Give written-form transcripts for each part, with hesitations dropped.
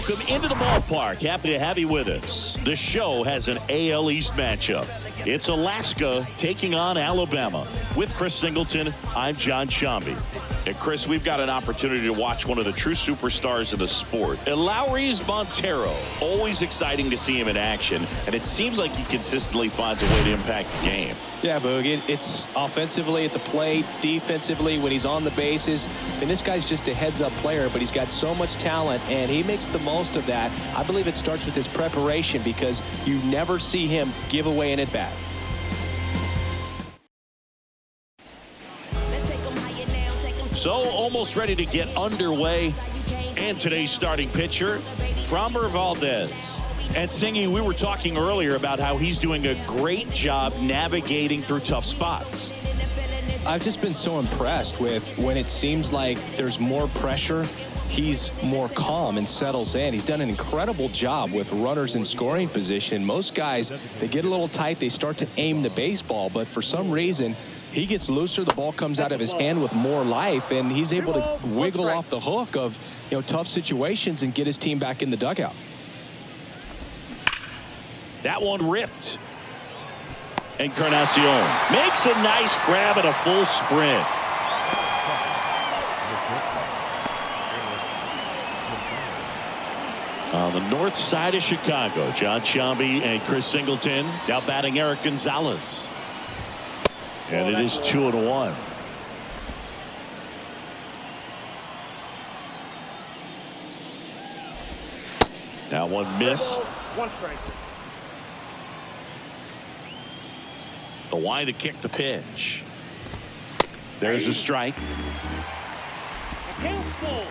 welcome into the ballpark. Happy to have you with us. The show has an AL East matchup. It's Alaska taking on Alabama. With Chris Singleton, I'm John Shambi. And Chris, we've got an opportunity to watch one of the true superstars of the sport. Lowry's Montero. Always exciting to see him in action, and it seems like he consistently finds a way to impact the game. Yeah, Boog, it's offensively at the plate, defensively when he's on the bases. And this guy's just a heads-up player, but he's got so much talent, and he makes the most of that. I believe it starts with his preparation because you never see him give away an at-bat. So, almost ready to get underway. And today's starting pitcher, Framber Valdez. And Singy, we were talking earlier about how he's doing a great job navigating through tough spots. I've just been so impressed with when it seems like there's more pressure, he's more calm and settles in. He's done an incredible job with runners in scoring position. Most guys, they get a little tight, they start to aim the baseball, but for some reason, he gets looser, the ball comes out of his hand with more life, and he's able to wiggle off the hook of, tough situations and get his team back in the dugout. That one ripped. Encarnacion makes a nice grab at a full sprint. On the north side of Chicago, John Shambi and Chris Singleton. Now batting Eric Gonzalez. And it is 2-1. That one missed. One strike. The wind to kick the pitch. There's a strike. Account full.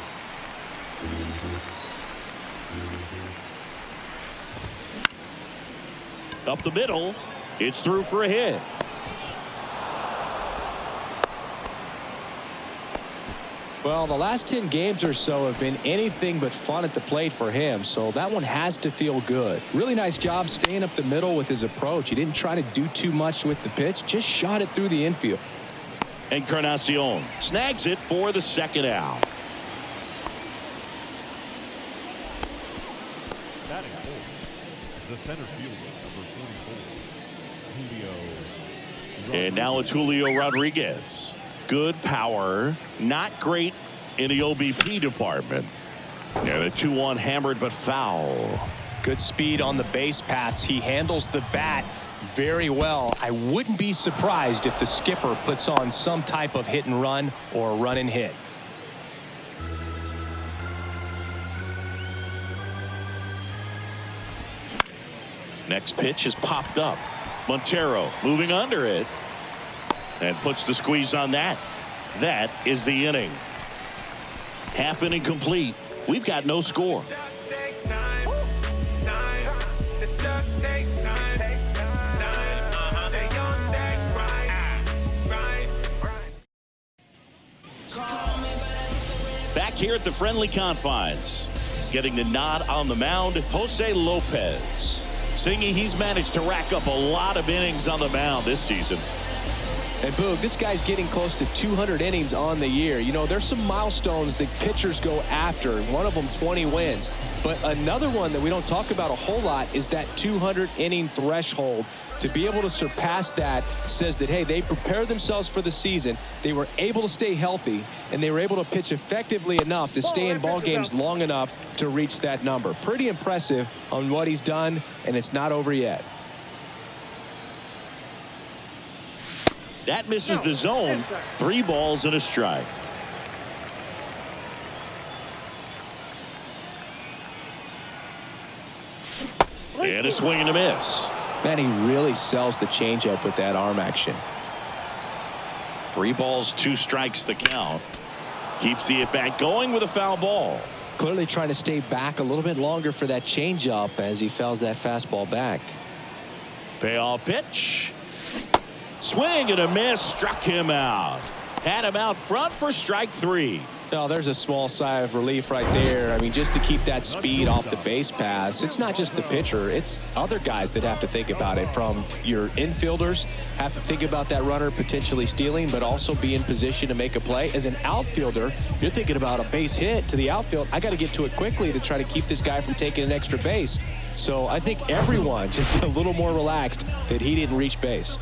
Up the middle. It's through for a hit. Well, the last 10 games or so have been anything but fun at the plate for him, so that one has to feel good. Really nice job staying up the middle with his approach. He didn't try to do too much with the pitch, just shot it through the infield. Encarnacion snags it for the second out. Batting fourth, the center fielder, number 44, Julio. And now it's Julio Rodriguez. Good power, not great in the OBP department. And a 2-1 hammered but foul. Good speed on the base paths. He handles the bat very well. I wouldn't be surprised if the skipper puts on some type of hit and run or run and hit. Next pitch is popped up. Montero moving under it. And puts the squeeze on that. That is the inning. Half inning complete. We've got no score. Back here at the friendly confines. Getting the nod on the mound, Jose Lopez. Singy, he's managed to rack up a lot of innings on the mound this season. And Boog, this guy's getting close to 200 innings on the year. There's some milestones that pitchers go after. One of them 20 wins. But another one that we don't talk about a whole lot is that 200 inning threshold. To be able to surpass that says that, hey, they prepared themselves for the season. They were able to stay healthy, and they were able to pitch effectively enough to stay in ball games long enough to reach that number. Pretty impressive on what he's done, and it's not over yet. That misses the zone. 3 balls and a strike. And a swing and a miss. Man, he really sells the changeup with that arm action. 3 balls, 2 strikes the count. Keeps the at-bat going with a foul ball. Clearly trying to stay back a little bit longer for that changeup as he fouls that fastball back. Payoff pitch. Swing and a miss. Struck him out. Had him out front for strike 3. No, there's a small sigh of relief right there. I mean, just to keep that speed off the base paths, it's not just the pitcher, it's other guys that have to think about it. From your infielders have to think about that runner potentially stealing, but also be in position to make a play. As an outfielder, you're thinking about a base hit to the outfield. I got to get to it quickly to try to keep this guy from taking an extra base. So I think everyone just a little more relaxed that he didn't reach base.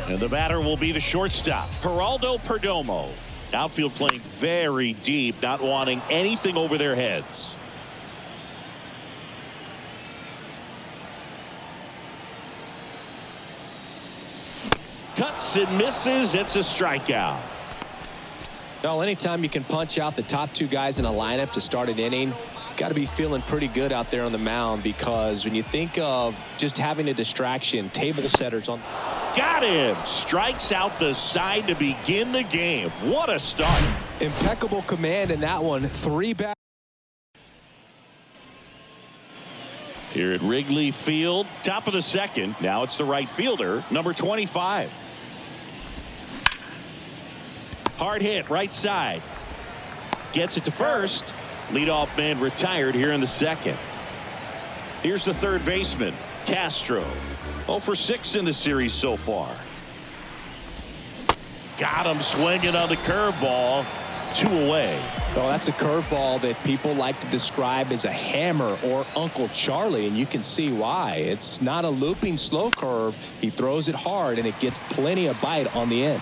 And the batter will be the shortstop, Geraldo Perdomo. Outfield playing very deep, not wanting anything over their heads. Cuts and misses. It's a strikeout. Well, anytime you can punch out the top two guys in a lineup to start an inning, got to be feeling pretty good out there on the mound, because when you think of just having a distraction, table setters on. Got him. Strikes out the side to begin the game. What a start. Impeccable command in that one. 3 back. Here at Wrigley Field, top of the second. Now it's the right fielder, number 25. Hard hit, right side. Gets it to first. Leadoff man retired here in the second. Here's the third baseman, Castro. 0 for 6 in the series so far. Got him swinging on the curveball. 2 away. Well, that's a curveball that people like to describe as a hammer or Uncle Charlie, and you can see why. It's not a looping slow curve. He throws it hard, and it gets plenty of bite on the end.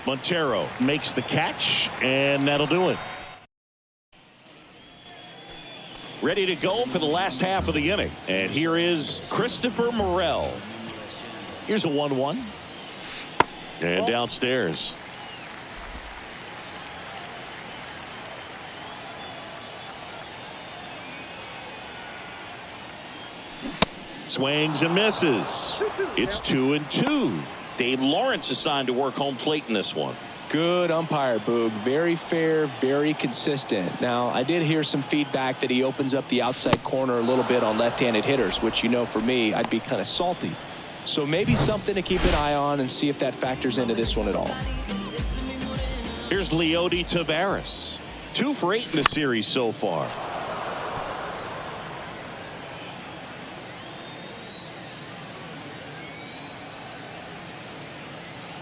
Montero makes the catch, and that'll do it. Ready to go for the last half of the inning. And here is Christopher Morel. Here's a 1-1. And downstairs. Swings and misses. It's 2-2. Dave Lawrence assigned to work home plate in this one. Good umpire, Boog. Very fair, very consistent. Now, I did hear some feedback that he opens up the outside corner a little bit on left-handed hitters, which, you know, for me, I'd be kind of salty. So maybe something to keep an eye on and see if that factors into this one at all. Here's Leody Taveras. 2 for 8 in the series so far.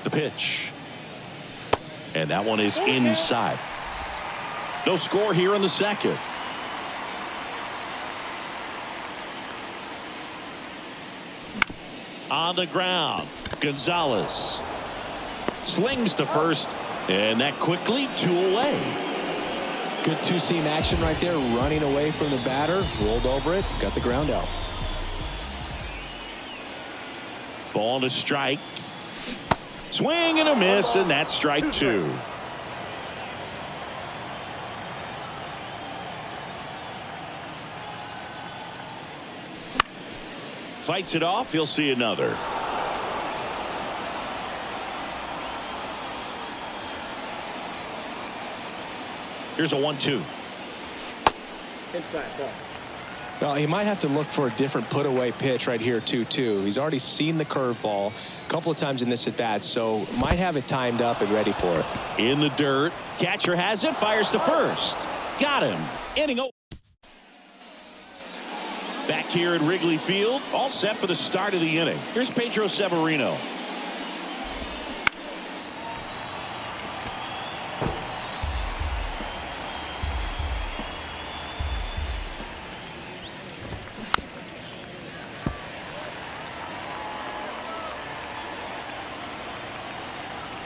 The pitch. And that one is inside. No score here in the second. On the ground, Gonzalez slings to first, and that quickly 2 away. Good two-seam action right there, running away from the batter, rolled over it, got the ground out. Ball to strike. Swing and a miss, and that's strike 2. Fights it off. He'll see another. Here's a 1-2. Inside ball. Well, he might have to look for a different put-away pitch right here, 2-2. He's already seen the curveball a couple of times in this at-bat, so might have it timed up and ready for it. In the dirt. Catcher has it. Fires to first. Got him. Inning over. Back here at Wrigley Field. All set for the start of the inning. Here's Pedro Severino.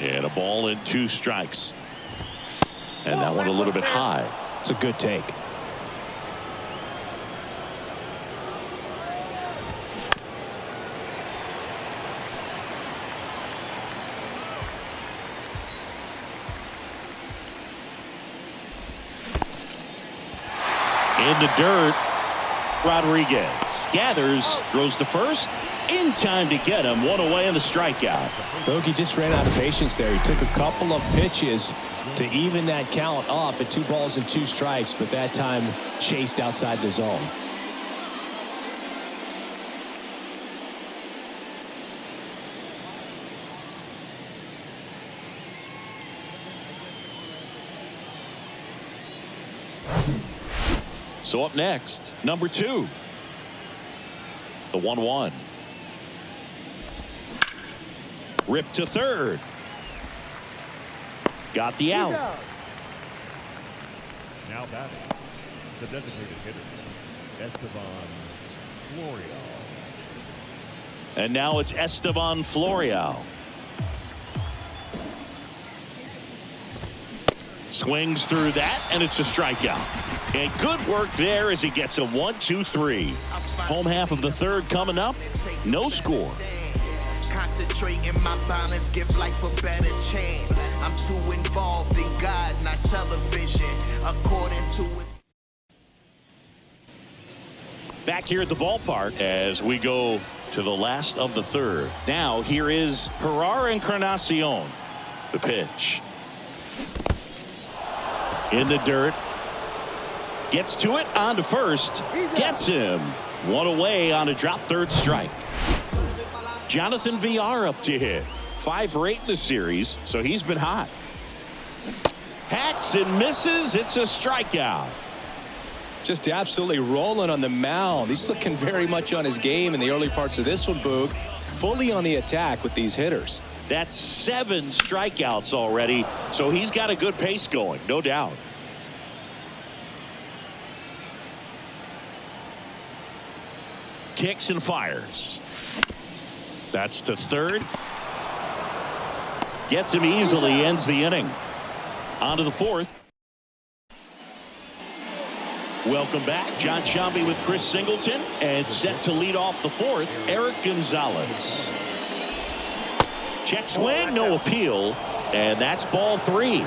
And a ball and 2 strikes. And that one a little bit high. It's a good take. In the dirt, Rodriguez gathers, throws to first. In time to get him. 1 away in the strikeout. Bogey just ran out of patience there. He took a couple of pitches to even that count up at 2 balls and 2 strikes, but that time chased outside the zone. So up next, number 2. The 1-1. Ripped to third. Got the out. Now batting, the designated hitter, Esteban Florial. And now it's Esteban Florial. Swings through that, and it's a strikeout. And good work there as he gets a 1-2-3. Home half of the third coming up. No score. Concentrating my balance, give life a better chance. I'm too involved in God, not television. According to his. Back here at the ballpark as we go to the last of the third. Now here is Herrera Encarnacion. The pitch. In the dirt. Gets to it, on to first. Gets him. One away on a drop third strike. Jonathan VR up to hit. 5 for 8 in the series, so he's been hot. Hacks and misses. It's a strikeout. Just absolutely rolling on the mound. He's looking very much on his game in the early parts of this one, Boog. Fully on the attack with these hitters. That's 7 strikeouts already, so he's got a good pace going, no doubt. Kicks and fires. That's to third. Gets him easily, ends the inning. On to the fourth. Welcome back. John Shambi with Chris Singleton, and set to lead off the fourth, Eric Gonzalez. Check swing, no appeal, and that's ball 3.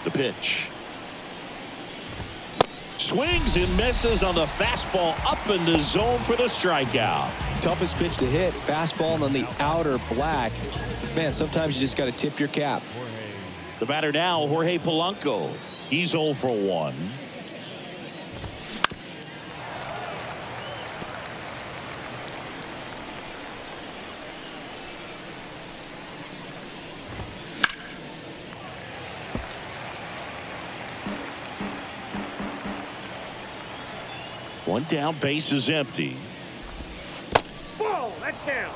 The pitch. Swings and misses on the fastball up in the zone for the strikeout. Toughest pitch to hit. Fastball on the outer black. Man, sometimes you just got to tip your cap. The batter now, Jorge Polanco. He's 0 for 1. One down, base is empty. Ball, that's down.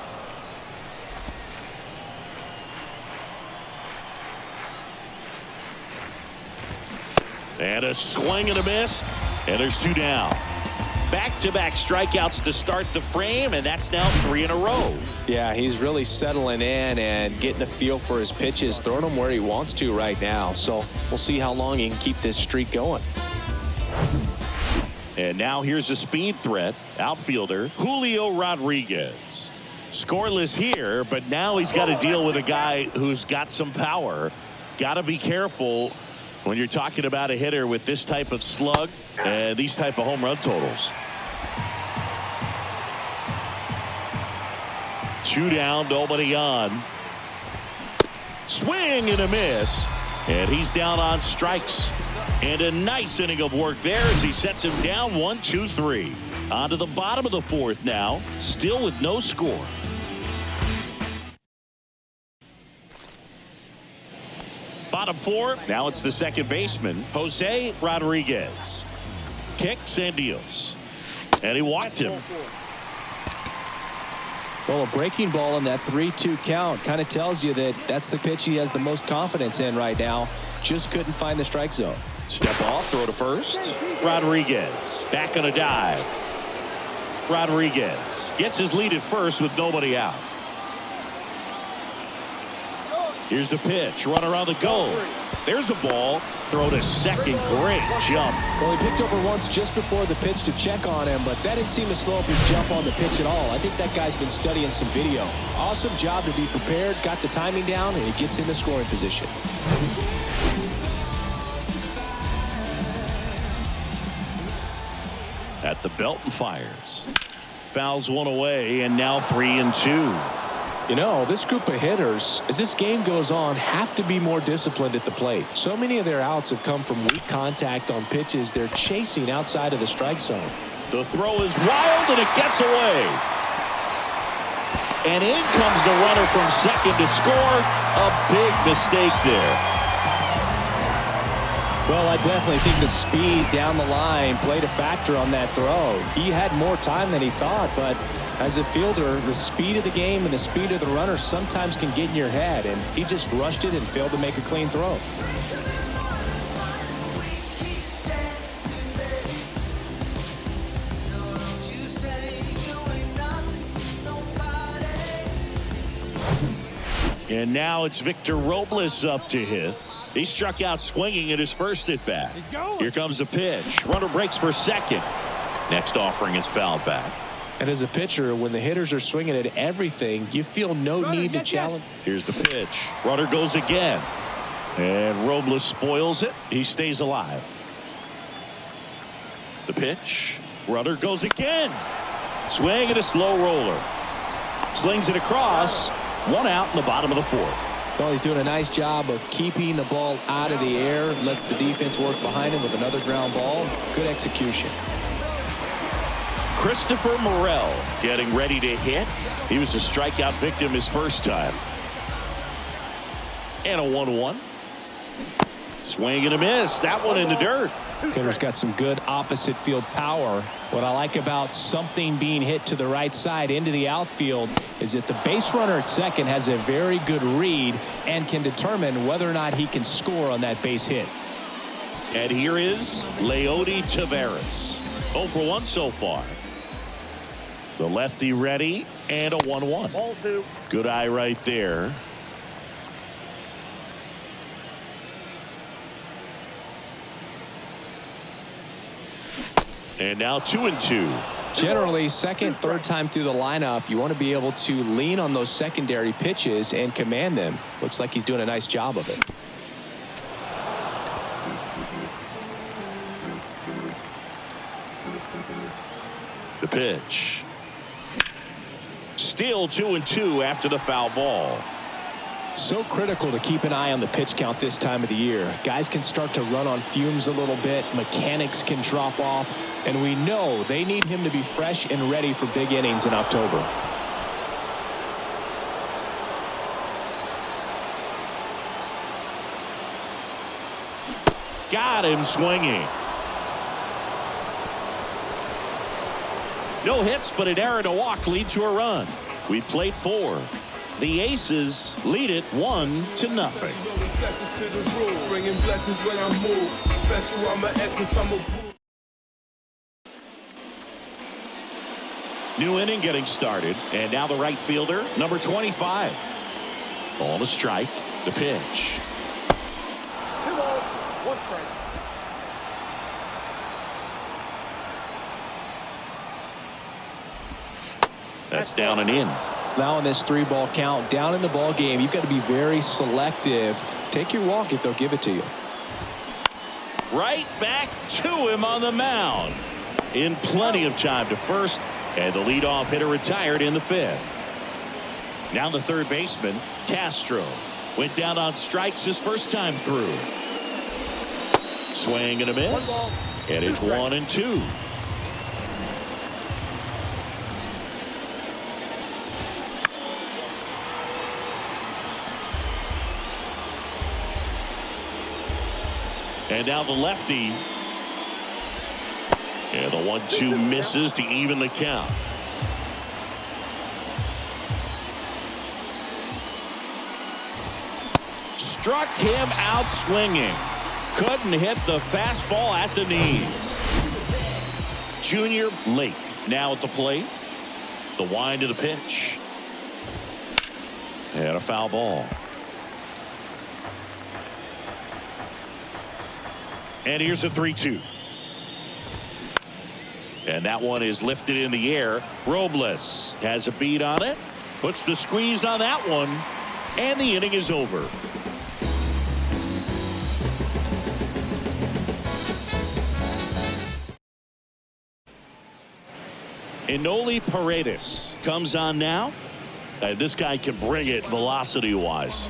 And a swing and a miss, and there's 2 down. Back-to-back strikeouts to start the frame, and that's now 3 in a row. Yeah, he's really settling in and getting a feel for his pitches, throwing them where he wants to right now. So we'll see how long he can keep this streak going. And now here's a speed threat, outfielder Julio Rodriguez. Scoreless here, but now he's got to deal with a guy who's got some power. Got to be careful when you're talking about a hitter with this type of slug and these type of home run totals. 2 down, nobody on. Swing and a miss, and he's down on strikes. And a nice inning of work there as he sets him down 1-2-3. On to the bottom of the fourth now, still with no score. Bottom 4, now it's the second baseman, Jose Rodriguez. Kicks and deals. And he walked him. Well, a breaking ball in that 3-2 count kind of tells you that that's the pitch he has the most confidence in right now. Just couldn't find the strike zone. Step off, throw to first. Rodriguez back on a dive. Rodriguez gets his lead at first with nobody out. Here's the pitch. Runner on the go. There's a ball. Throw to second. Great jump. Well, he picked over once just before the pitch to check on him, but that didn't seem to slow up his jump on the pitch at all. I think that guy's been studying some video. Awesome job to be prepared, got the timing down, and he gets in the scoring position. At the belt and fires. Fouls one away, and now 3-2. You know, this group of hitters, as this game goes on, have to be more disciplined at the plate. So many of their outs have come from weak contact on pitches they're chasing outside of the strike zone. The throw is wild, and it gets away. And in comes the runner from second to score. A big mistake there. Well, I definitely think the speed down the line played a factor on that throw. He had more time than he thought, but as a fielder, the speed of the game and the speed of the runner sometimes can get in your head, and he just rushed it and failed to make a clean throw. And now it's Victor Robles up to hit. He struck out swinging at his first at bat. Here comes the pitch. Runner breaks for second. Next offering is fouled back. And as a pitcher, when the hitters are swinging at everything, you feel no need to challenge. Here's the pitch. Runner goes again. And Robles spoils it. He stays alive. The pitch. Runner goes again. Swing and a slow roller. Slings it across. One out in the bottom of the fourth. Well, he's doing a nice job of keeping the ball out of the air. Lets the defense work behind him with another ground ball. Good execution. Christopher Morel getting ready to hit. He was a strikeout victim his first time. And a 1-1. Swing and a miss. That one in the dirt. Hitter's got some good opposite field power. What I like about something being hit to the right side into the outfield is that the base runner at second has a very good read and can determine whether or not he can score on that base hit. And here is Leody Taveras. 0 for 1 so far. The lefty ready and a 1-1. Ball 2. Good eye right there. And now 2-2. Generally, second, third time through the lineup, you want to be able to lean on those secondary pitches and command them. Looks like he's doing a nice job of it. The pitch. Still 2-2 after the foul ball. So critical to keep an eye on the pitch count this time of the year. Guys can start to run on fumes a little bit. Mechanics can drop off. And we know they need him to be fresh and ready for big innings in October. Got him swinging. No hits, but an error to walk lead to a run. We played 4. The Aces lead it 1-0. New inning getting started, and now the right fielder, number 25. Ball to strike. The pitch. 2 balls, 1 strike. That's down and in. Now in this 3-ball count, down in the ball game, you've got to be very selective. Take your walk if they'll give it to you. Right back to him on the mound. In plenty of time to first, and the leadoff hitter retired in the 5th. Now the third baseman, Castro, went down on strikes his first time through. Swing and a miss, and it's 1-2. And now the lefty. And the 1-2 misses to even the count. Struck him out swinging. Couldn't hit the fastball at the knees. Junior Lake now at the plate. The wind of the pitch. And a foul ball. And here's a 3-2. And that one is lifted in the air. Robles has a beat on it. Puts the squeeze on that one. And the inning is over. Enoli Paredes comes on now. This guy can bring it velocity-wise.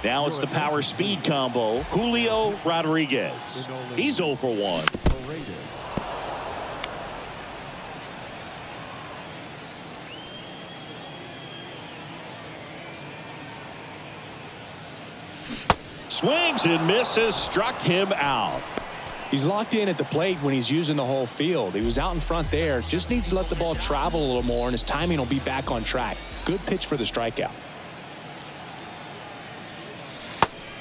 Now it's the power speed combo. Julio Rodriguez. He's 0 for 1. Swings and misses, struck him out. He's locked in at the plate when he's using the whole field. He was out in front there. Just needs to let the ball travel a little more, and his timing will be back on track. Good pitch for the strikeout.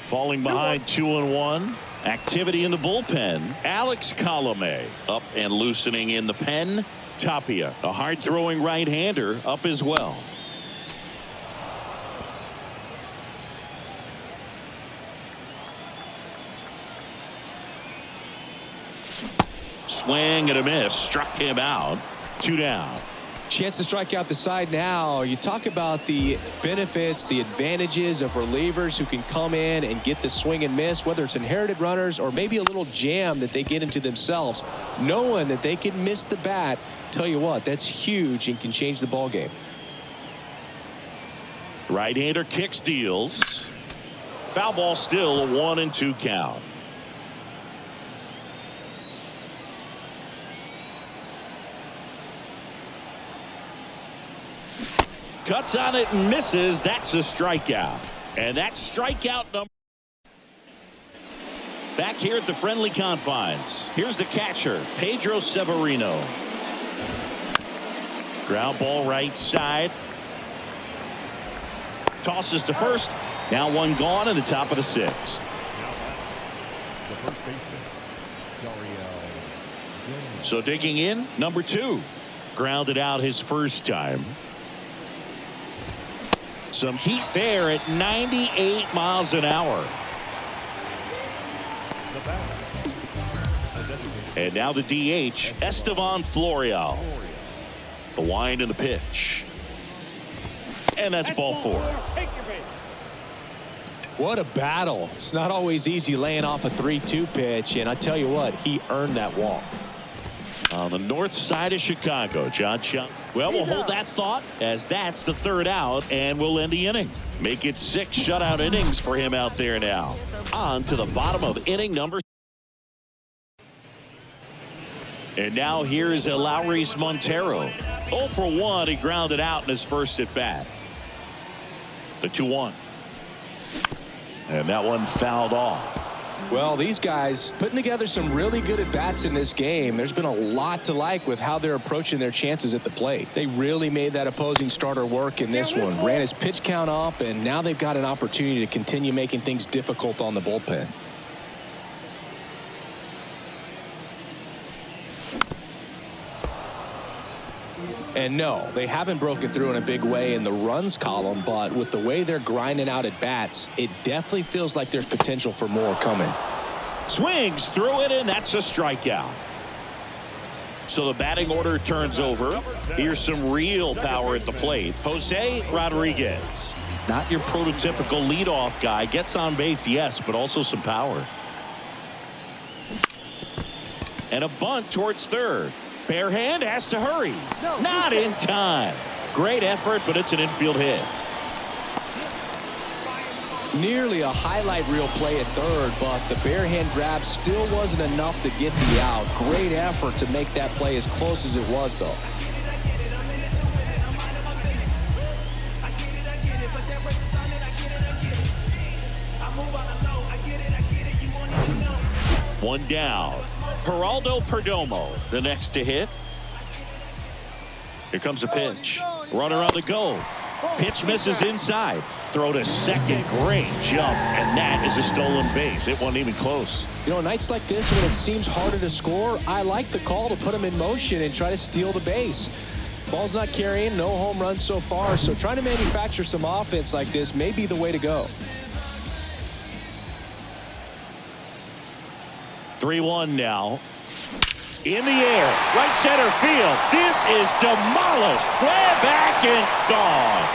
Falling behind 2-1. Activity in the bullpen. Alex Colomé up and loosening in the pen. Tapia, a hard-throwing right-hander, up as well. Swing and a miss, struck him out. 2 down. Chance to strike out the side now. You talk about the benefits, the advantages of relievers who can come in and get the swing and miss, whether it's inherited runners or maybe a little jam that they get into themselves, knowing that they can miss the bat. Tell you what, that's huge and can change the ball game. Right-hander kicks, deals. Foul ball, still a 1-2 count. Cuts on it and misses. That's a strikeout. And that's strikeout number. Back here at the friendly confines. Here's the catcher, Pedro Severino. Ground ball right side. Tosses to first. Now one gone in the top of the 6th. The first baseman, Gurriel. So digging in, number 2. Grounded out his first time. Some heat there at 98 miles an hour. And now the DH, Esteban Florial. The wind and the pitch. And that's ball 4. What a battle. It's not always easy laying off a 3-2 pitch, and I tell you what, he earned that walk. On the north side of Chicago, John Chung. Well, we'll hold that thought as that's the 3rd out, and we'll end the inning. Make it 6 shutout innings for him out there now. On to the bottom of inning number. And now here's Lowry's Montero. 0 for 1. He grounded out in his first at bat. The 2-1. And that one fouled off. Well, these guys putting together some really good at-bats in this game. There's been a lot to like with how they're approaching their chances at the plate. They really made that opposing starter work in this one. Ran his pitch count up, and now they've got an opportunity to continue making things difficult on the bullpen. And no, they haven't broken through in a big way in the runs column, but with the way they're grinding out at bats, it definitely feels like there's potential for more coming. Swings through it, and that's a strikeout. So the batting order turns over. Here's some real power at the plate. Jose Rodriguez. Not your prototypical leadoff guy. Gets on base, yes, but also some power. And a bunt towards third. Bare hand has to hurry. Not in time. Great effort, but it's an infield hit. Nearly a highlight reel play at third, but the bare hand grab still wasn't enough to get the out. Great effort to make that play as close as it was, though. One down. Geraldo Perdomo, the next to hit. Here comes a pitch. Runner on the go. Pitch misses inside. Throw to second. Great jump. And that is a stolen base. It wasn't even close. You know, nights like this when it seems harder to score, I like the call to put them in motion and try to steal the base. Ball's not carrying, no home runs so far, so trying to manufacture some offense like this may be the way to go. 3-1 now. In the air, right center field. This is demolished. Way back and gone.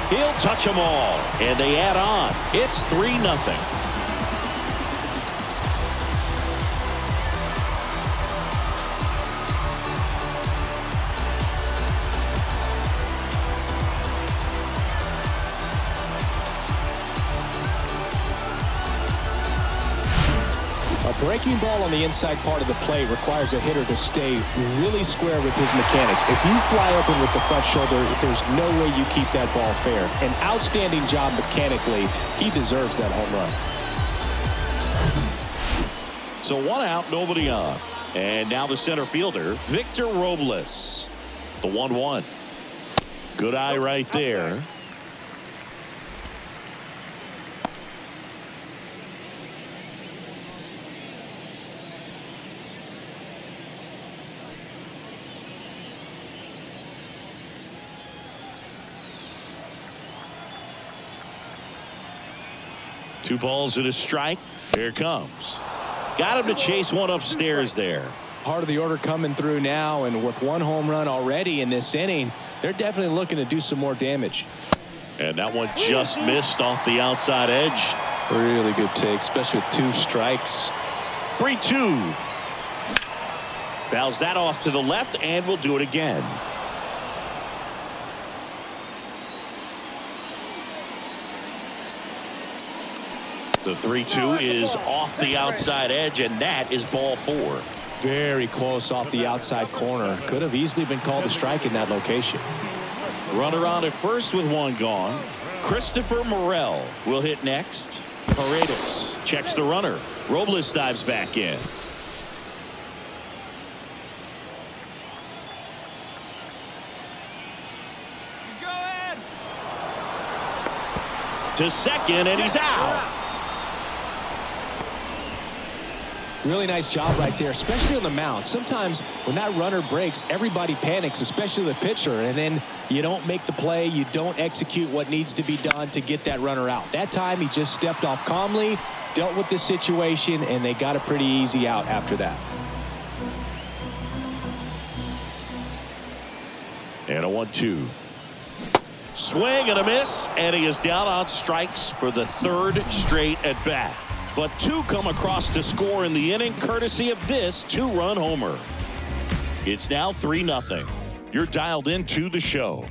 He'll touch them all, and they add on. It's 3-0. Breaking ball on the inside part of the plate requires a hitter to stay really square with his mechanics. If you fly open with the front shoulder, there's no way you keep that ball fair. An outstanding job mechanically. He deserves that home run. So 1 out, nobody on. And now the center fielder, Victor Robles. The 1-1. Good eye right there. Two balls and a strike. Here it comes. Got him to chase one upstairs there. Part of the order coming through now, and with 1 home run already in this inning, they're definitely looking to do some more damage. And that one just missed off the outside edge. Really good take, especially with 2 strikes. 3-2. Fouls that off to the left, and we'll do it again. The 3-2 is off the outside edge, and that is ball 4. Very close off the outside corner. Could have easily been called a strike in that location. Runner on at first with 1 gone. Christopher Morel will hit next. Paredes checks the runner. Robles dives back in. He's going to second, and he's out. Really nice job right there, especially on the mound. Sometimes when that runner breaks, everybody panics, especially the pitcher, and then you don't make the play, you don't execute what needs to be done to get that runner out. That time he just stepped off calmly, dealt with the situation, and they got a pretty easy out after that. And a 1-2. Swing and a miss, and he is down on strikes for the 3rd straight at bat. But 2 come across to score in the inning, courtesy of this 2-run homer. It's now 3-0. You're dialed into the show.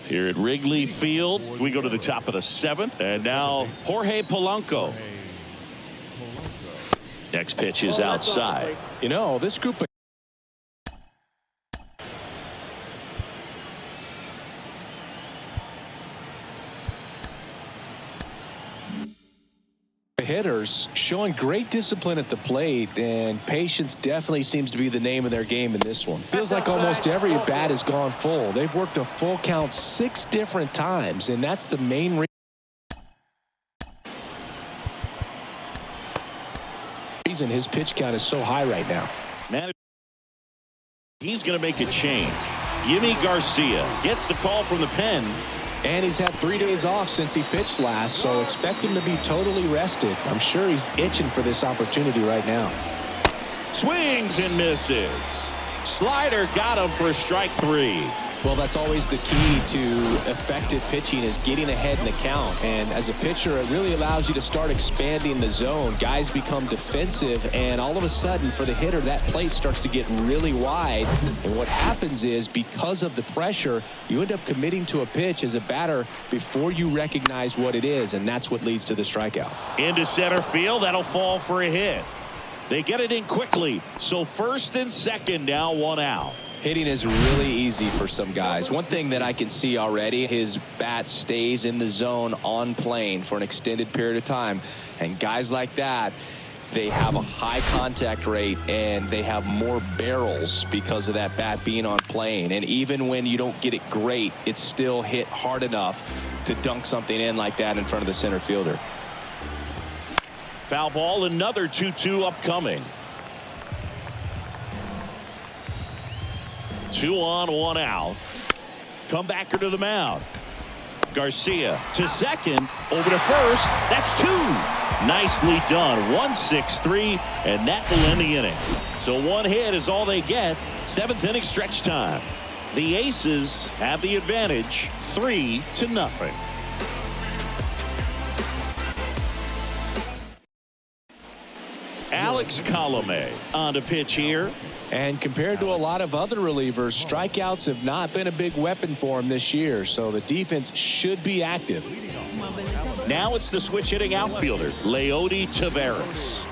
Here at Wrigley Field, we go to the top of the 7th, and now Jorge Polanco. Next pitch is outside. You know, this group of hitters showing great discipline at the plate, and patience definitely seems to be the name of their game in this one. Feels like almost every bat has gone full. They've worked a full count 6 different times, and that's the main reason his pitch count is so high right now. Man, he's going to make a change. Yimi Garcia gets the call from the pen. And he's had 3 days off since he pitched last, so expect him to be totally rested. I'm sure he's itching for this opportunity right now. Swings and misses. Slider got him for strike 3. Well, that's always the key to effective pitching, is getting ahead in the count. And as a pitcher, it really allows you to start expanding the zone. Guys become defensive, and all of a sudden, for the hitter, that plate starts to get really wide. And what happens is, because of the pressure, you end up committing to a pitch as a batter before you recognize what it is, and that's what leads to the strikeout. Into center field, that'll fall for a hit. They get it in quickly, so 1st and 2nd, now 1 out. Hitting is really easy for some guys. One thing that I can see already, his bat stays in the zone on plane for an extended period of time. And guys like that, they have a high contact rate and they have more barrels because of that bat being on plane. And even when you don't get it great, it's still hit hard enough to dunk something in like that in front of the center fielder. Foul ball, another 2-2 upcoming. 2 on, 1 out. Comebacker to the mound. Garcia to second, over to first. That's 2. Nicely done. 1-6-3, and that will end the inning. So 1 hit is all they get. 7th inning stretch time. The Aces have the advantage, 3-0. Alex Colomé on the pitch here. And compared to a lot of other relievers, strikeouts have not been a big weapon for him this year, so the defense should be active. Now it's the switch hitting outfielder, Leones Tavares.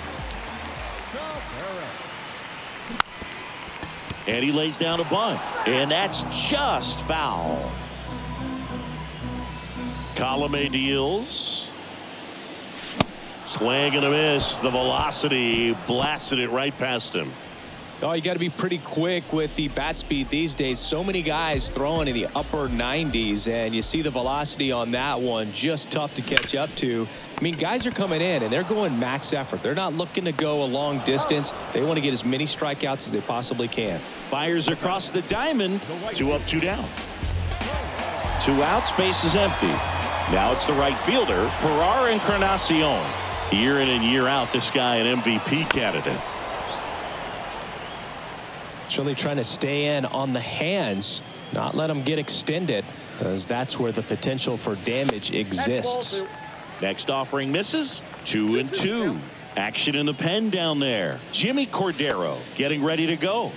And he lays down a bunt, and that's just foul. Colomé deals. Swing and a miss. The velocity blasted it right past him. Oh, you got to be pretty quick with the bat speed these days. So many guys throwing in the upper 90s, and you see the velocity on that one, just tough to catch up to. I mean, guys are coming in and they're going max effort. They're not looking to go a long distance. They want to get as many strikeouts as they possibly can. Fires across the diamond. 2 up, 2 down. 2 outs, base is empty. Now it's the right fielder, Ferrar Encarnacion. Year in and year out, this guy an MVP candidate. It's really trying to stay in on the hands, not let them get extended, because that's where the potential for damage exists. Next offering misses. 2-2. Action in the pen down there. Jimmy Cordero getting ready to go.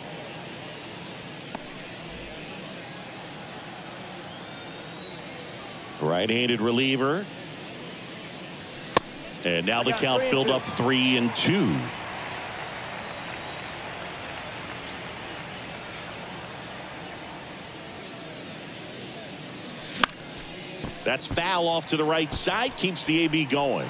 Right-handed reliever. And now the count filled up 3-2. That's foul off to the right side. Keeps the AB going.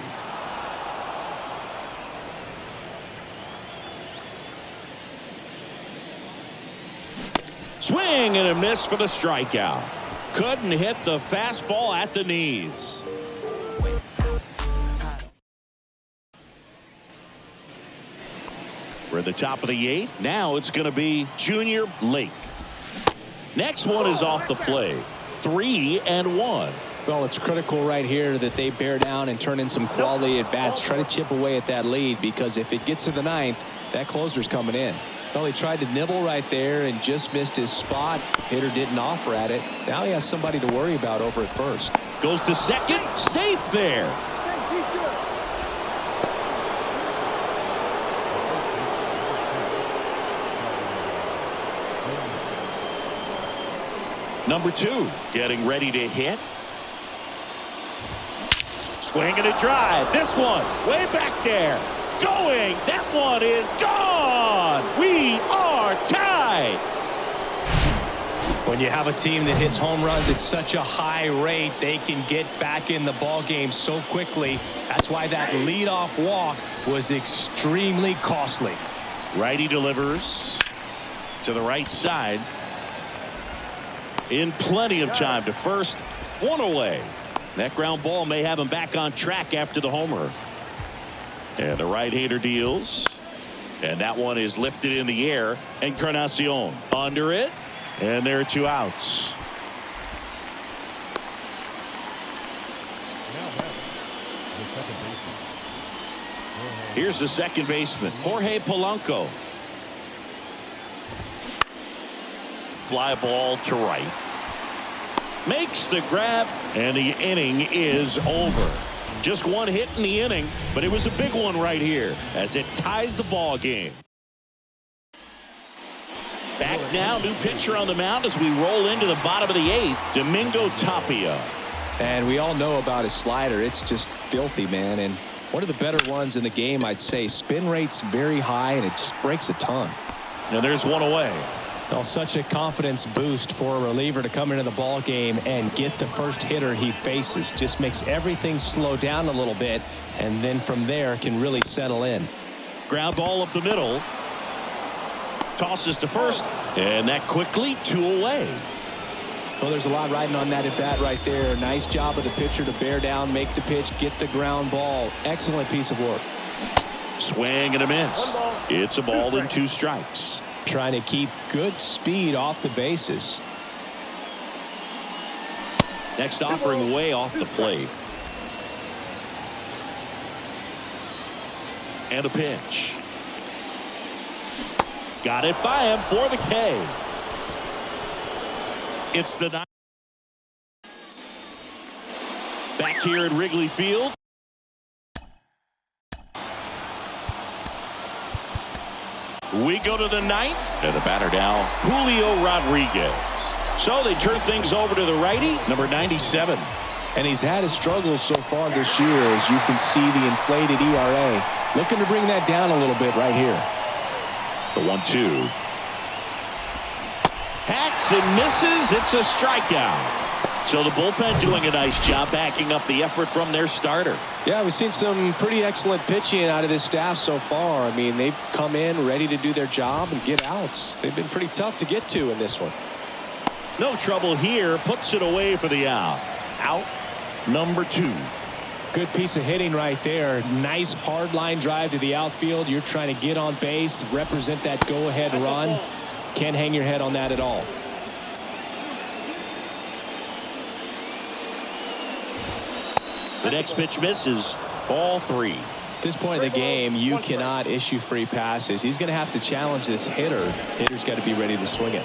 Swing and a miss for the strikeout. Couldn't hit the fastball at the knees. We're at the top of the 8th. Now it's going to be Junior Lake. Next one is off the plate. 3-1. Well, it's critical right here that they bear down and turn in some quality at bats. Try to chip away at that lead, because if it gets to the 9th, that closer's coming in. Well, he tried to nibble right there and just missed his spot. Hitter didn't offer at it. Now he has somebody to worry about over at first. Goes to second. Safe there. Number 2 getting ready to hit. Swing and a drive. This one way back there. Going. That one is gone. We are tied. When you have a team that hits home runs at such a high rate, they can get back in the ball game so quickly. That's why that leadoff walk was extremely costly. Righty delivers to the right side. In plenty of time to first. 1 away. That ground ball may have him back on track after the homer. And the right-hander deals. And that one is lifted in the air. Encarnacion under it. And there are 2 outs. Here's the second baseman, Jorge Polanco. Fly ball to right. Makes the grab, and the inning is over. Just 1 hit in the inning, but it was a big one right here as it ties the ball game. Back now, new pitcher on the mound as we roll into the bottom of the 8th, Domingo Tapia. And we all know about his slider. It's just filthy, man. And one of the better ones in the game, I'd say. Spin rate's very high, and it just breaks a ton. Now there's 1 away. Well, such a confidence boost for a reliever to come into the ball game and get the first hitter he faces. Just makes everything slow down a little bit, and then from there can really settle in. Ground ball up the middle. Tosses to first, and that quickly 2 away. Well, there's a lot riding on that at bat right there. Nice job of the pitcher to bear down, make the pitch, get the ground ball. Excellent piece of work. Swing and a miss. It's a ball and 2 strikes. Trying to keep good speed off the bases. Next offering way off the plate. And a pitch. Got it by him for the K. It's the 9th. Back here at Wrigley Field. We go to the ninth, and the batter now, Julio Rodriguez. So they turn things over to the righty, number 97. And he's had his struggles so far this year, as you can see the inflated ERA. Looking to bring that down a little bit right here. The 1-2. Hacks and misses. It's a strikeout. So the bullpen doing a nice job backing up the effort from their starter. Yeah, we've seen some pretty excellent pitching out of this staff so far. I mean, they've come in ready to do their job and get outs. They've been pretty tough to get to in this one. No trouble here. Puts it away for the out. Out number 2. Good piece of hitting right there. Nice hard line drive to the outfield. You're trying to get on base, represent that go-ahead run. Can't hang your head on that at all. The next pitch misses. Ball 3. At this point in the game, you cannot issue free passes. He's going to have to challenge this hitter. Hitter's got to be ready to swing it.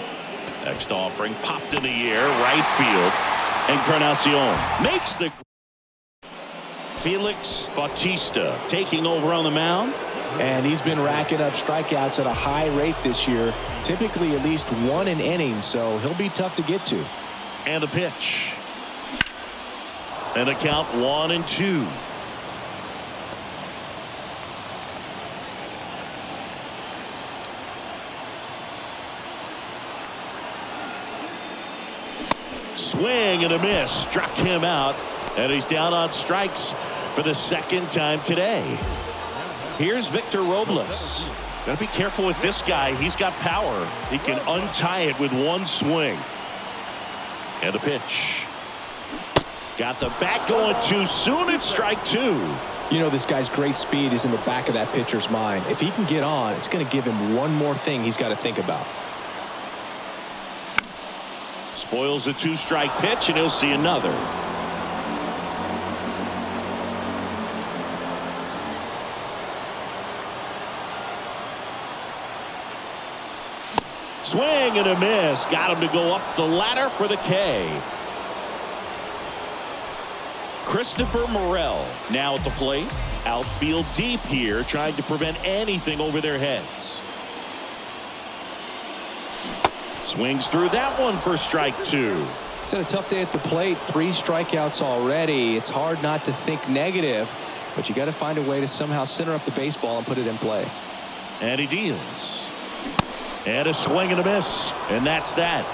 Next offering popped in the air, right field. Encarnacion makes the. Felix Bautista taking over on the mound. And he's been racking up strikeouts at a high rate this year. Typically at least 1 an inning, so he'll be tough to get to. And a pitch. And a count 1-2. Swing and a miss. Struck him out. And he's down on strikes for the second time today. Here's Victor Robles. Got to be careful with this guy. He's got power. He can untie it with one swing. And the pitch. Got the bat going too soon. It's strike 2. You know, this guy's great speed is in the back of that pitcher's mind. If he can get on, it's going to give him one more thing he's got to think about. Spoils the 2-strike pitch, and he'll see another. Swing and a miss. Got him to go up the ladder for the K. Christopher Morel now at the plate. Outfield deep here, trying to prevent anything over their heads. Swings through that one for strike 2. He's had a tough day at the plate. 3 strikeouts already. It's hard not to think negative, but you got to find a way to somehow center up the baseball and put it in play. And he deals. And a swing and a miss. And that's that.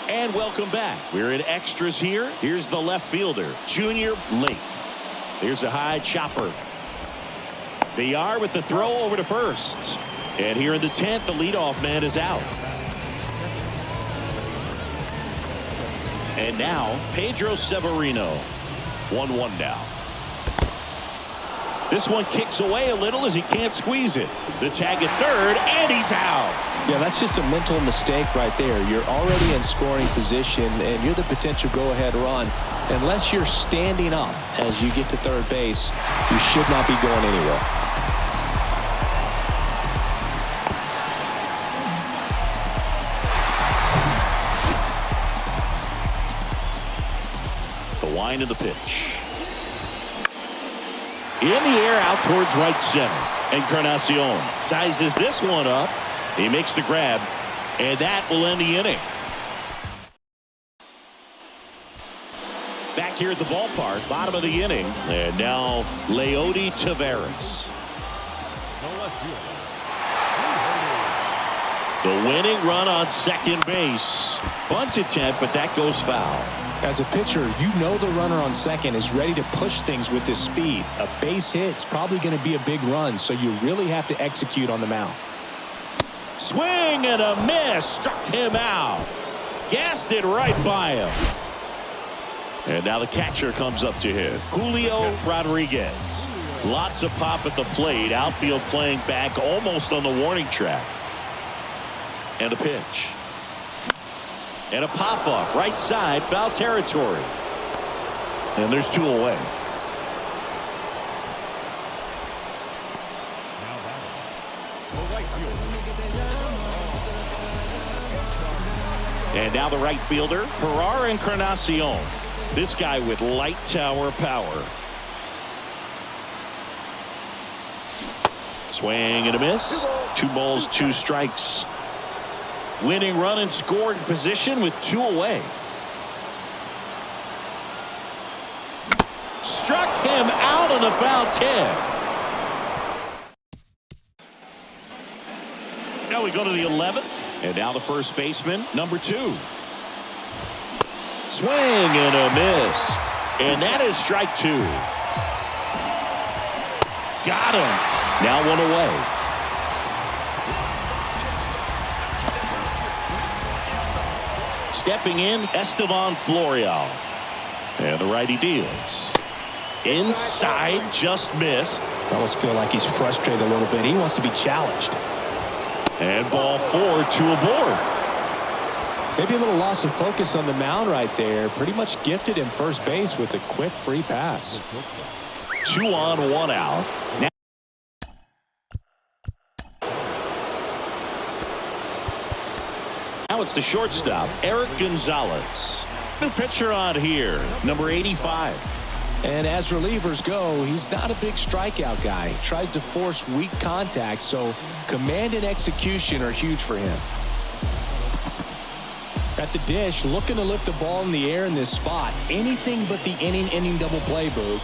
And welcome back. We're in extras here. Here's the left fielder, Junior Lake. Here's a high chopper. They are with the throw over to first. And here in the 10th, the leadoff man is out. And now, Pedro Severino. 1-1 now. This one kicks away a little as he can't squeeze it. The tag at third, and he's out. Yeah, that's just a mental mistake right there. You're already in scoring position, and you're the potential go-ahead run. Unless you're standing up as you get to third base, you should not be going anywhere. The wind of the pitch. In the air out towards right center. Encarnacion sizes this one up. He makes the grab, and that will end the inning. Back here at the ballpark, bottom of the inning, and now Leody Taveras. The winning run on second base. Bunt attempt, but that goes foul. As a pitcher, you know the runner on second is ready to push things with his speed. A base hit's probably going to be a big run, so you really have to execute on the mound. Swing and a miss. Struck him out. Gassed it right by him. And now the catcher comes up to hit. Julio Rodriguez. Lots of pop at the plate. Outfield playing back almost on the warning track. And a pitch. And a pop-up right side, foul territory. And there's 2 away. And now the right fielder, Gerard Encarnacion. This guy with light tower power. Swing and a miss. 2 balls, 2 strikes. Winning run in scoring position with 2 away. Struck him out on the foul tip. Now we go to the 11th. And now the first baseman, number 2. Swing and a miss. And that is strike 2. Got him. Now 1 away. Stepping in, Estevan Florial. And the righty deals. Inside, just missed. I almost feel like he's frustrated a little bit. He wants to be challenged. And ball 4, 2 aboard. Maybe a little loss of focus on the mound right there. Pretty much gifted him first base with a quick free pass. 2 on, 1 out. Now it's the shortstop, Eric Gonzalez. New pitcher on here, number 85. And as relievers go, he's not a big strikeout guy. He tries to force weak contact, so command and execution are huge for him. At the dish, looking to lift the ball in the air in this spot. Anything but the inning double play, Boog.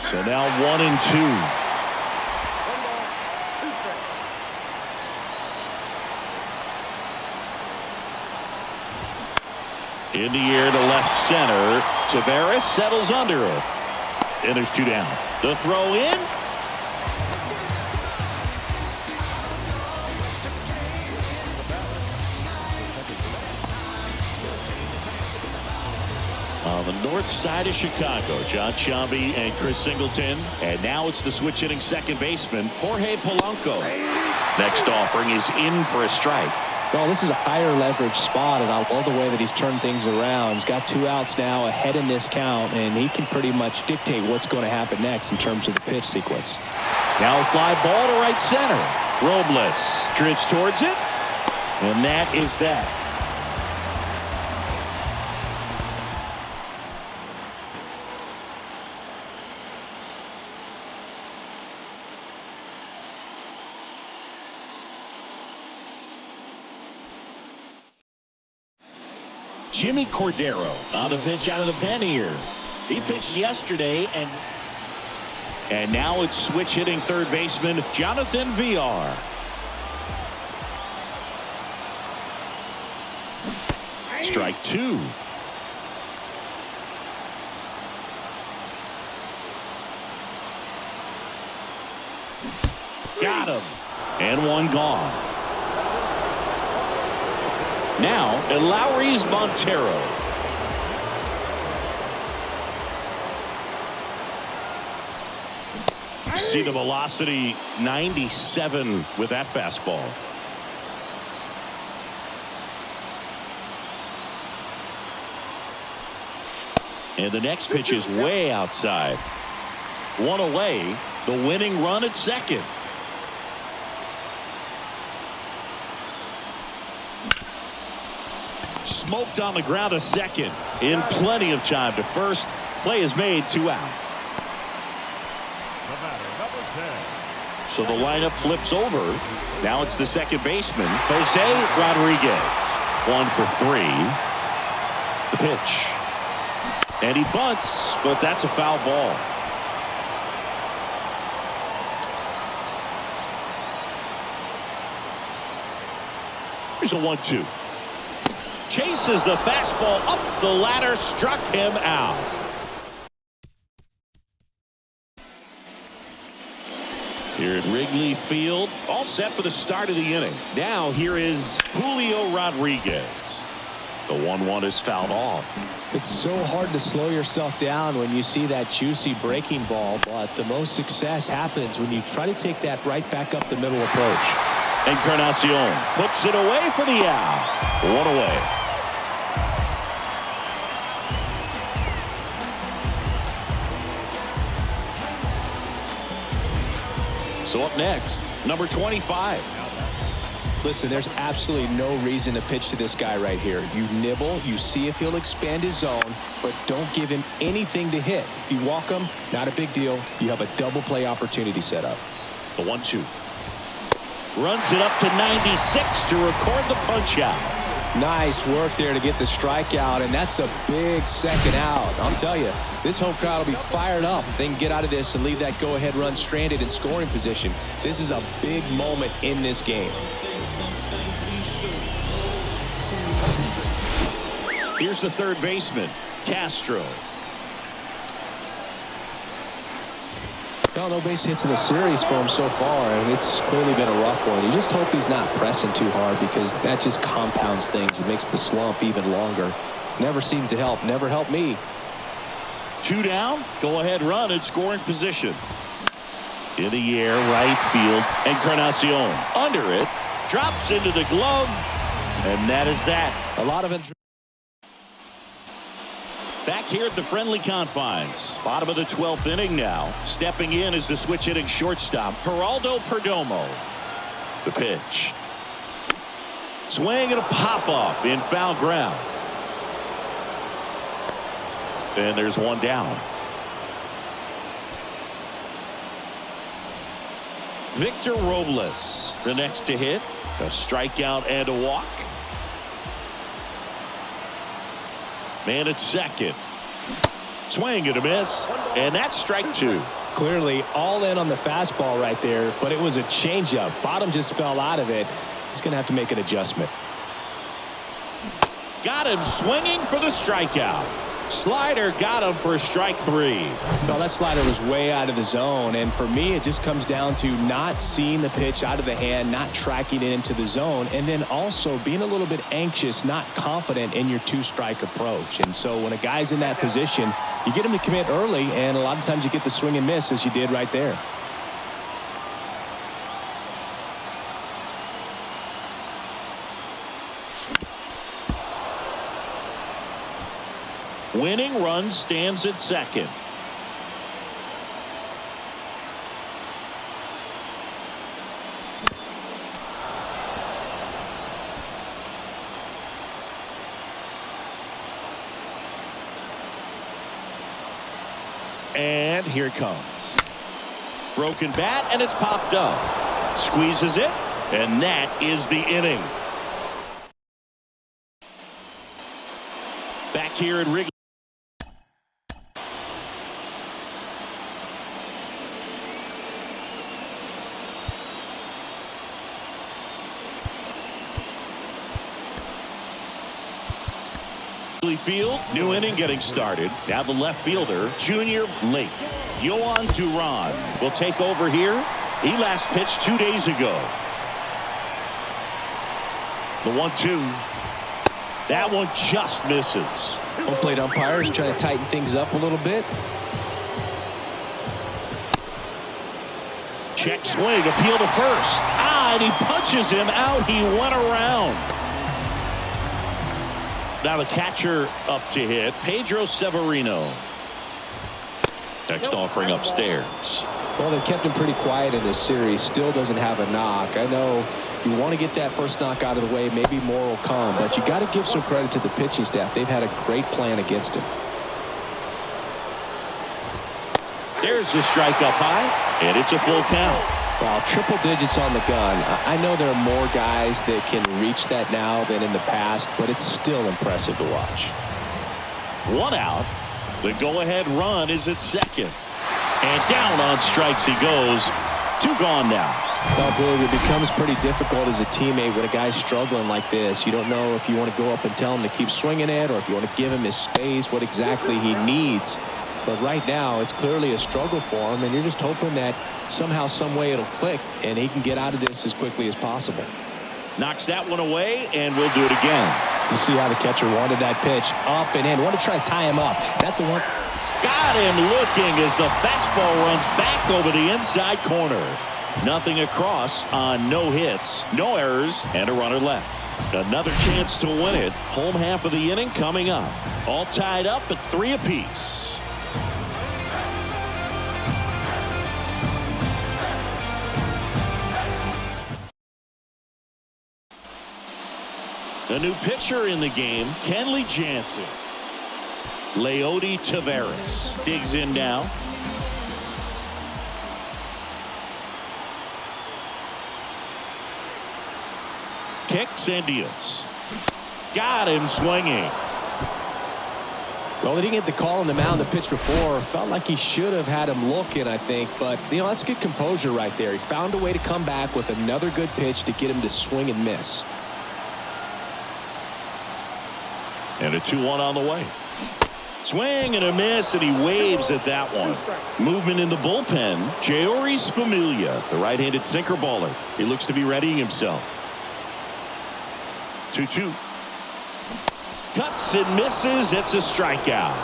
So now 1 and 2. In the air to left center. Tavares settles under it. And there's 2 down. The throw in. On the north side of Chicago, John Shambi and Chris Singleton. And now it's the switch hitting second baseman, Jorge Polanco. Next offering is in for a strike. Well, this is a higher leverage spot, and I love the way that he's turned things around. He's got 2 outs now ahead in this count, and he can pretty much dictate what's going to happen next in terms of the pitch sequence. Now a fly ball to right center. Robles drifts towards it, and that is that. Jimmy Cordero on the pitch out of the pen here. He pitched yesterday, and now it's switch hitting third baseman Jonathan VR. Strike 2. Got him. And 1 gone. Now, Elauris Montero. See the velocity, 97 with that fastball. And the next pitch is way outside. 1 away, the winning run at second. Smoked on the ground to second in plenty of time to first. Play is made, 2 out. So the lineup flips over. Now it's the second baseman, Jose Rodriguez. 1 for 3. The pitch. And he bunts, but that's a foul ball. Here's a 1-2. Chases the fastball up the ladder, struck him out. Here at Wrigley Field, all set for the start of the inning. Now here is Julio Rodriguez. The 1-1 is fouled off. It's so hard to slow yourself down when you see that juicy breaking ball, but the most success happens when you try to take that right back up the middle approach. Encarnacion puts it away for the out. 1 away. So up next, number 25. Listen, there's absolutely no reason to pitch to this guy right here. You nibble, you see if he'll expand his zone, but don't give him anything to hit. If you walk him, not a big deal. You have a double play opportunity set up. The 1-2. Runs it up to 96 to record the punch out. Nice work there to get the strikeout, and that's a big second out. I'll tell you, this home crowd will be fired up if they can get out of this and leave that go-ahead run stranded in scoring position. This is a big moment in this game. Here's the third baseman, Castro. No base hits in the series for him so far, and it's clearly been a rough one. You just hope he's not pressing too hard, because that just compounds things. It makes the slump even longer. Never seemed to help. Never helped me. 2 down. Go ahead run in scoring position. In the air, right field. Encarnacion under it. Drops into the glove. And that is that. A lot of it. Back here at the friendly confines. Bottom of the 12th inning now. Stepping in is the switch hitting shortstop, Geraldo Perdomo. The pitch. Swing and a pop-up in foul ground. And there's one down. Victor Robles, the next to hit. A strikeout and a walk. Man at second. Swing and a miss. And that's strike 2. Clearly all in on the fastball right there, but it was a changeup. Bottom just fell out of it. He's going to have to make an adjustment. Got him swinging for the strikeout. Slider got him for strike 3. Well, that slider was way out of the zone, and for me it just comes down to not seeing the pitch out of the hand, not tracking it into the zone, and then also being a little bit anxious, not confident in your 2-strike approach. And so when a guy's in that position, you get him to commit early, and a lot of times you get the swing and miss, as you did right there. Winning run stands at second. And here it comes. Broken bat, and it's popped up. Squeezes it, and that is the inning. Back here at Wrigley. Field, new inning getting started. Now the left fielder, Junior Lake. Yohan Duran will take over here. He last pitched 2 days ago. The 1-2. That one just misses. Home plate umpires trying to tighten things up a little bit. Check swing, appeal to first. And he punches him out. He went around. Now the catcher up to hit, Pedro Severino. Next offering upstairs. Well, they kept him pretty quiet in this series. Still doesn't have a knock. I know you want to get that first knock out of the way. Maybe more will come, but you got to give some credit to the pitching staff. They've had a great plan against him. There's the strike up high, and it's a full count. Wow, triple digits on the gun. I know there are more guys that can reach that now than in the past, but it's still impressive to watch. 1 out. The go-ahead run is at second. And down on strikes he goes. 2 gone now. Well, Boog, it becomes pretty difficult as a teammate when a guy's struggling like this. You don't know if you want to go up and tell him to keep swinging it, or if you want to give him his space, what exactly he needs. But right now, it's clearly a struggle for him, and you're just hoping that somehow, some way it'll click, and he can get out of this as quickly as possible. Knocks that one away, and we'll do it again. You see how the catcher wanted that pitch up and in. Want to try to tie him up. That's the one. Got him looking as the fastball runs back over the inside corner. Nothing across on no hits, no errors, and a runner left. Another chance to win it. Home half of the inning coming up. All tied up at 3 apiece. A new pitcher in the game, Kenley Jansen. Leody Taveras digs in now. Kicks and deals. Got him swinging. Well, they didn't get the call on the mound the pitch before. Felt like he should have had him looking, I think. But, that's good composure right there. He found a way to come back with another good pitch to get him to swing and miss. And a 2-1 on the way. Swing and a miss, and he waves at that one. Movement in the bullpen. Jeurys Familia, the right-handed sinker baller. He looks to be readying himself. 2-2. Cuts and misses. It's a strikeout.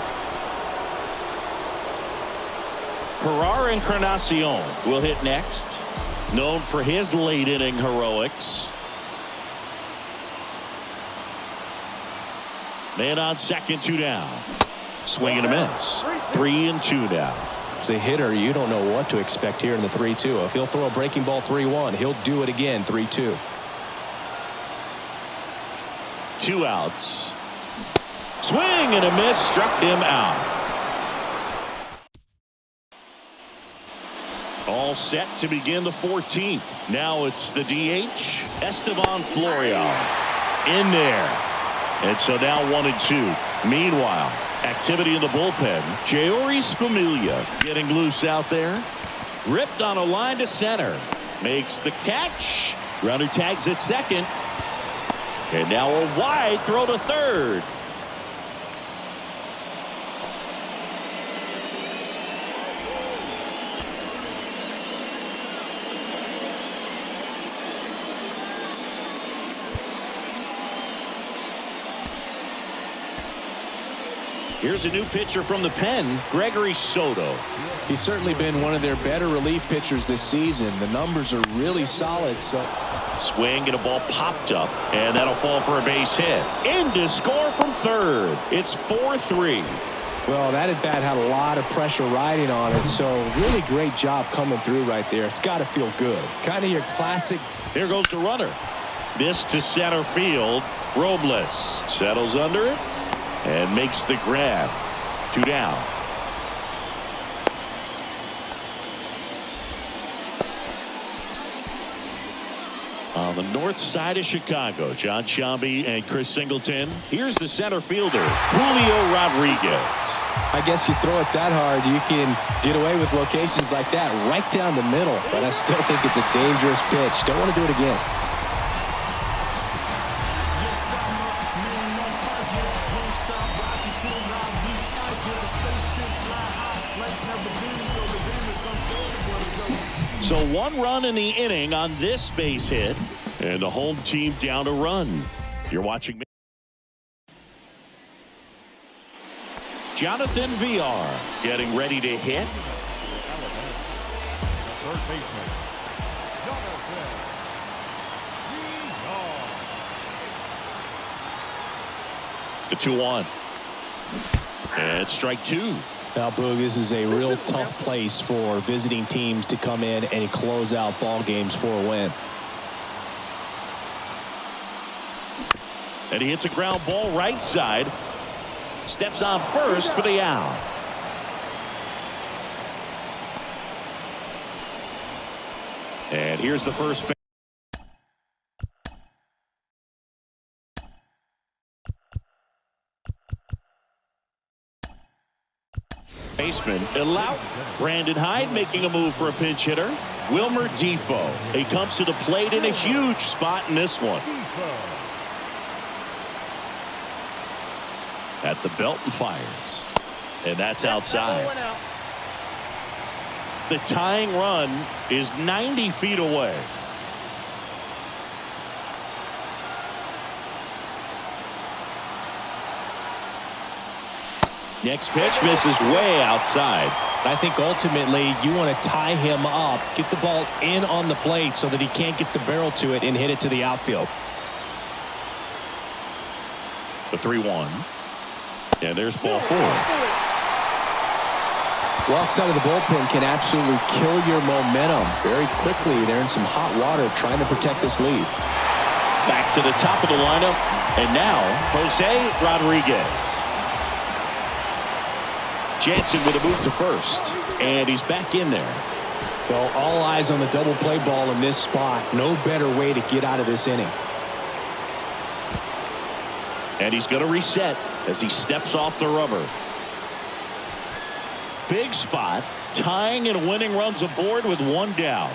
Gerard Encarnacion will hit next. Known for his late inning heroics. Man on second, 2 down. Swing and a miss. 3-2 now. As a hitter, you don't know what to expect here in the 3-2. If he'll throw a breaking ball 3-1, he'll do it again 3-2. 2 outs. Swing and a miss, struck him out. All set to begin the 14th. Now it's the DH, Esteban Florial. In there. And so now 1-2. Meanwhile, activity in the bullpen. Jeurys Familia getting loose out there. Ripped on a line to center. Makes the catch. Runner tags at second. And now a wide throw to third. Here's a new pitcher from the pen, Gregory Soto. He's certainly been one of their better relief pitchers this season. The numbers are really solid. So swing and a ball popped up, and that'll fall for a base hit. In to score from third. It's 4-3. Well, that at bat had a lot of pressure riding on it, so really great job coming through right there. It's got to feel good. Kind of your classic. Here goes the runner. This to center field. Robles settles under it and makes the grab. 2 down. On the north side of Chicago, John Shambi and Chris Singleton. Here's the center fielder, Julio Rodriguez. I guess you throw it that hard, you can get away with locations like that right down the middle. But I still think it's a dangerous pitch. Don't want to do it again. So 1 run in the inning on this base hit, and the home team down a run. You're watching Jonathan VR getting ready to hit. Third baseman, Jonathan. The 2-1. And strike 2. Now, Boog, this is a real tough place for visiting teams to come in and close out ball games for a win. And he hits a ground ball right side. Steps on first for the out. And here's the first base. Baseman Elout. Brandon Hyde making a move for a pinch hitter. Wilmer Defoe. He comes to the plate in a huge spot in this one. At the belt and fires. And that's outside. The tying run is 90 feet away. Next pitch misses way outside. I think ultimately you want to tie him up, get the ball in on the plate so that he can't get the barrel to it and hit it to the outfield. The 3-1. And there's ball 4. Walks out of the bullpen can absolutely kill your momentum very quickly. They're in some hot water trying to protect this lead. Back to the top of the lineup. And now Jose Rodriguez. Jansen with a move to first, and he's back in there. Well, all eyes on the double play ball in this spot. No better way to get out of this inning. And he's going to reset as he steps off the rubber. Big spot, tying and winning runs aboard with one down.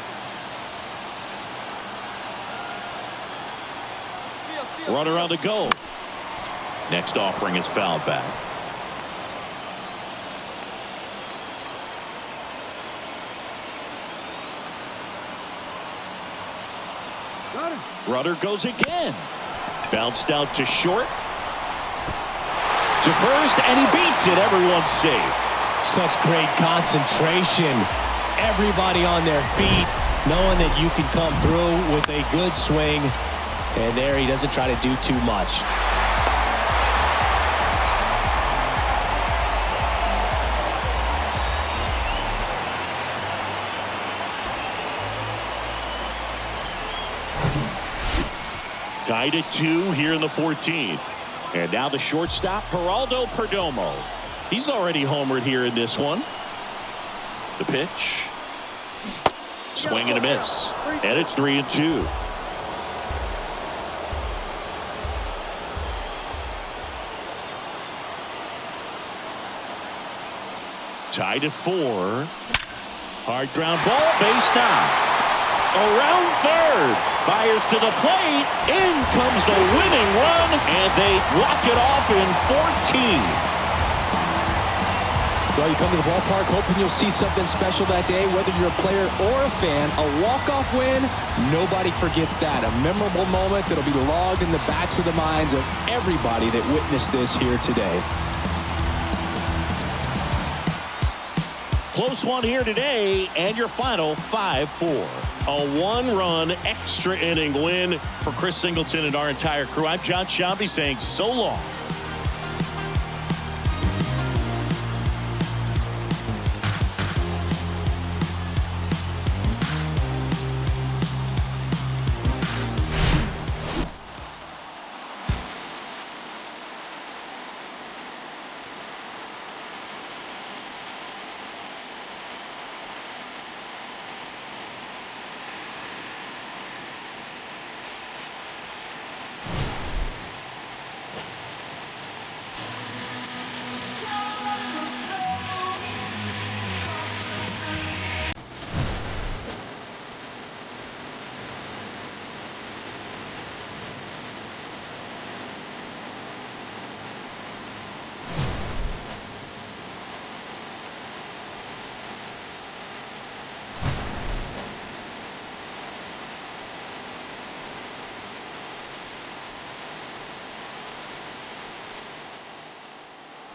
Runner on the go. Next offering is fouled back. Runner goes again. Bounced out to short. To first, and he beats it. Everyone's safe. Such great concentration. Everybody on their feet, knowing that you can come through with a good swing. And there he doesn't try to do too much. Tied at 2 here in the 14th. And now the shortstop, Geraldo Perdomo. He's already homered here in this one. The pitch. Swing and a miss. And it's 3-2. Tied at 4. Hard ground ball, base now. Around third. Fires to the plate. In comes the winning run. And they walk it off in 14. Well, you come to the ballpark hoping you'll see something special that day, whether you're a player or a fan. A walk-off win, nobody forgets that. A memorable moment that'll be logged in the backs of the minds of everybody that witnessed this here today. Close one here today, and your final 5-4. A one-run extra inning win for Chris Singleton and our entire crew. I'm John Shambi saying so long.